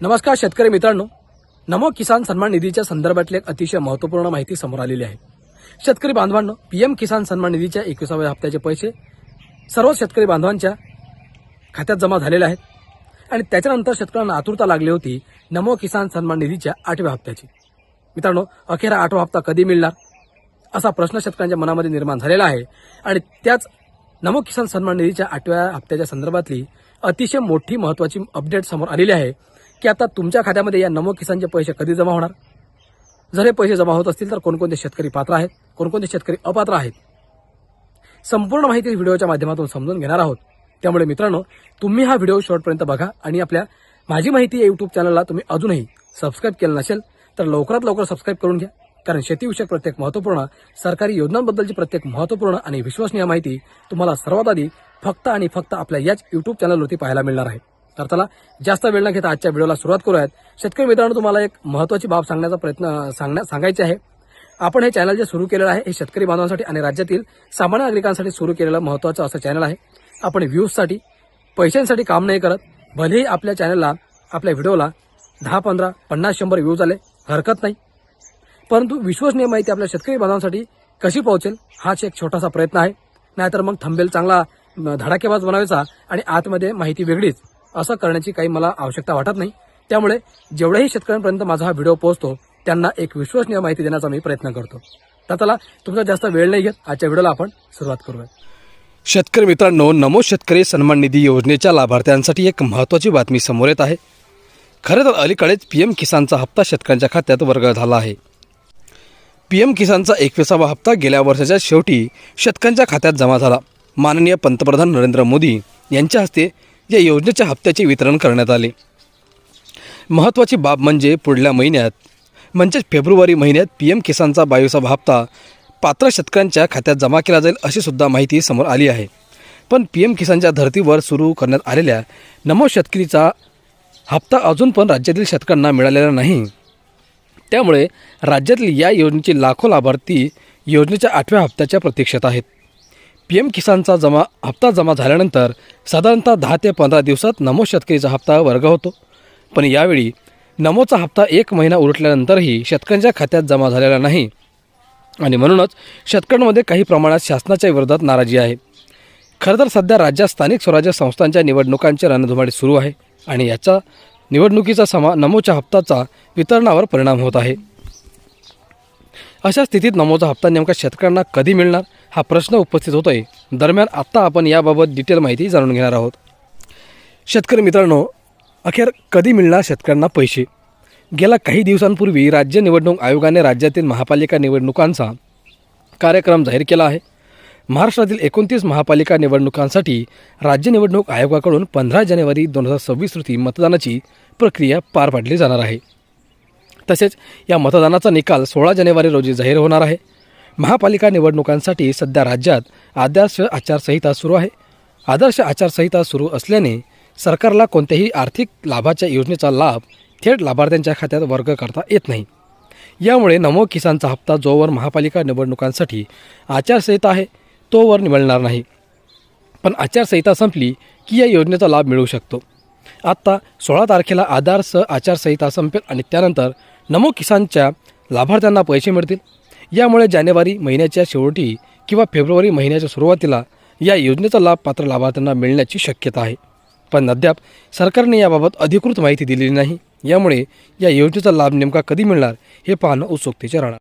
नमस्कार शेतकरी मित्रांनो, नमो किसान सन्मान निधीच्या संदर्भातली एक अतिशय महत्त्वपूर्ण माहिती समोर आलेली आहे। शेतकरी बांधवांनो, पीएम किसान सन्मान निधीच्या 21व्या हप्त्याचे पैसे सर्व शेतकरी बांधवांच्या खात्यात जमा झालेले आहेत आणि त्याच्यानंतर शेतकऱ्यांना आतुरता लागली होती नमो किसान सन्मान निधीच्या 8व्या हप्त्याची। मित्रांनो, अखेर 8वा हप्ता कधी मिळणार असा प्रश्न शेतकऱ्यांच्या मनामध्ये निर्माण झालेला आहे आणि त्याच नमो किसान सन्मान निधीच्या 8व्या हप्त्याच्या संदर्भातली अतिशय मोठी महत्त्वाची अपडेट समोर आलेली आहे की आता तुमच्या खात्यामध्ये या नमो किसानचे पैसे कधी जमा होणार, जर हे पैसे जमा होत असतील तर कोणकोणते शेतकरी पात्र आहेत, कोणकोणते शेतकरी अपात्र आहेत, संपूर्ण माहिती व्हिडिओच्या माध्यमातून समजून घेणार आहोत। त्यामुळे मित्रांनो, तुम्ही हा व्हिडिओ शेवटपर्यंत बघा आणि आपल्या माझी माहिती या यूट्यूब चॅनलला तुम्ही अजूनही सबस्क्राईब केलं नसेल तर लवकरात लवकर सबस्क्राईब करून घ्या, कारण शेतीविषयक प्रत्येक महत्त्वपूर्ण सरकारी योजनांबद्दलची प्रत्येक महत्त्वपूर्ण आणि विश्वसनीय माहिती तुम्हाला सर्वात आधी फक्त आणि फक्त आपल्या याच यूट्यूब चॅनलवरती पाहायला मिळणार आहे। तर चला जास्त वेळ न घेता आजच्या व्हिडिओला सुरुवात करूयात। शेतकरी मित्रांनो, तुम्हाला एक महत्त्वाची बाब सांगायची आहे। आपण हे चॅनल जे सुरू केलेलं आहे हे शेतकरी बांधवांसाठी आणि राज्यातील सामान्य नागरिकांसाठी सुरू केलेलं महत्त्वाचं असं चॅनल आहे। आपण व्ह्यूजसाठी पैशांसाठी काम नाही करत। भलेही आपल्या चॅनलला आपल्या व्हिडिओला 10, 15, 50, 100 व्ह्यूज आले हरकत नाही, परंतु विश्वसनीय माहिती आपल्या शेतकरी बांधवांसाठी कशी पोहोचेल हाच एक छोटासा प्रयत्न आहे। नाहीतर मग थंबनेल चांगला धडाकेबाज बनवायचा आणि आतमध्ये माहिती वेगळीच असं करण्याची काही मला आवश्यकता वाटत नाही। त्यामुळे जेवढेही शेतकऱ्यांपर्यंत माझा हा व्हिडिओ पोहोचतो त्यांना एक विश्वसनीय माहिती देण्याचा मी प्रयत्न करतो। तर चला तुमचा जास्त वेळ नाही घेत आजच्या व्हिडिओला आपण सुरुवात करूया। शेतकरी मित्रांनो, नमो शेतकरी सन्मान निधी योजनेच्या लाभार्थ्यांसाठी एक महत्त्वाची बातमी समोर येत आहे। खरं तर अलीकडेच पीएम किसानचा हप्ता शेतकऱ्यांच्या खात्यात वर्ग झाला आहे। पीएम किसानचा 21वा हप्ता गेल्या वर्षाच्या शेवटी शेतकऱ्यांच्या खात्यात जमा झाला। माननीय पंतप्रधान नरेंद्र मोदी यांच्या हस्ते या योजनेच्या हप्त्याचे वितरण करण्यात आले। महत्त्वाची बाब म्हणजे पुढल्या महिन्यात म्हणजेच फेब्रुवारी महिन्यात पीएम किसानचा 22वा हप्ता पात्र शेतकऱ्यांच्या खात्यात जमा केला जाईल अशी सुद्धा माहिती समोर आली आहे। पण पीएम किसानच्या धर्तीवर सुरू करण्यात आलेल्या नमो शेतकरीचा हप्ता अजून पण राज्यातील शेतकऱ्यांना मिळालेला नाही। त्यामुळे राज्यातील या योजनेचे लाखो लाभार्थी योजनेच्या 8व्या हप्त्याच्या प्रतीक्षेत आहेत। पीएम किसानचा हप्ता जमा झाल्यानंतर साधारणतः 10 ते 15 दिवसात नमो शेतकरीचा हप्ता वर्ग होतो। पण यावेळी नमोचा हप्ता 1 महिना उलटल्यानंतरही शेतकऱ्यांच्या खात्यात जमा झालेला नाही आणि म्हणूनच शेतकऱ्यांमध्ये काही प्रमाणात शासनाच्या विरोधात नाराजी आहे। खरं तर सध्या राज्यात स्थानिक स्वराज्य संस्थांच्या निवडणुकांची रणधुमाळी सुरू आहे आणि याचा निवडणुकीचा नमोच्या हप्ताचा वितरणावर परिणाम होत आहे। अशा स्थितीत नमोचा हप्ता नेमका शेतकऱ्यांना कधी मिळणार हा प्रश्न उपस्थित होतोय। दरम्यान आता आपण याबाबत डिटेल माहिती जाणून घेणार आहोत। शेतकरी मित्रांनो, अखेर कधी मिळणार शेतकऱ्यांना पैसे? गेल्या काही दिवसांपूर्वी राज्य निवडणूक आयोगाने राज्यातील महापालिका निवडणुकांचा कार्यक्रम जाहीर केला आहे। महाराष्ट्रातील 29 महापालिका निवडणुकांसाठी राज्य निवडणूक आयोगाकडून 15 जानेवारी 2026 रोजी मतदानाची प्रक्रिया पार पाडली जाणार आहे। तसेच या मतदानाचा निकाल 16 जानेवारी रोजी जाहीर होणार आहे। महापालिका निवडणुकांसाठी सध्या राज्यात आदर्श आचारसंहिता सुरू आहे। आदर्श आचारसंहिता सुरू असल्याने सरकारला कोणत्याही आर्थिक लाभाच्या योजनेचा लाभ थेट लाभार्थ्यांच्या खात्यात वर्ग करता येत नाही। यामुळे नमो किसानचा हप्ता जोवर महापालिका निवडणुकांसाठी आचारसंहिता आहे तोवर मिळणार नाही, पण आचारसंहिता संपली की या योजनेचा लाभ मिळू शकतो। आत्ता 16 तारखेला आदर्श आचारसंहिता संपेल आणि त्यानंतर नमो किसानच्या लाभार्थ्यांना पैसे मिळतील। यामुळे जानेवारी महिन्याच्या शेवटी किंवा फेब्रुवारी महिन्याच्या सुरुवातीला या योजनेचा लाभ पात्र लाभार्थ्यांना मिळण्याची शक्यता आहे, पण अद्याप सरकारने याबाबत अधिकृत माहिती दिलेली नाही। यामुळे या योजनेचा लाभ नेमका कधी मिळणार हे पाहणं उत्सुकतेचे राहणार।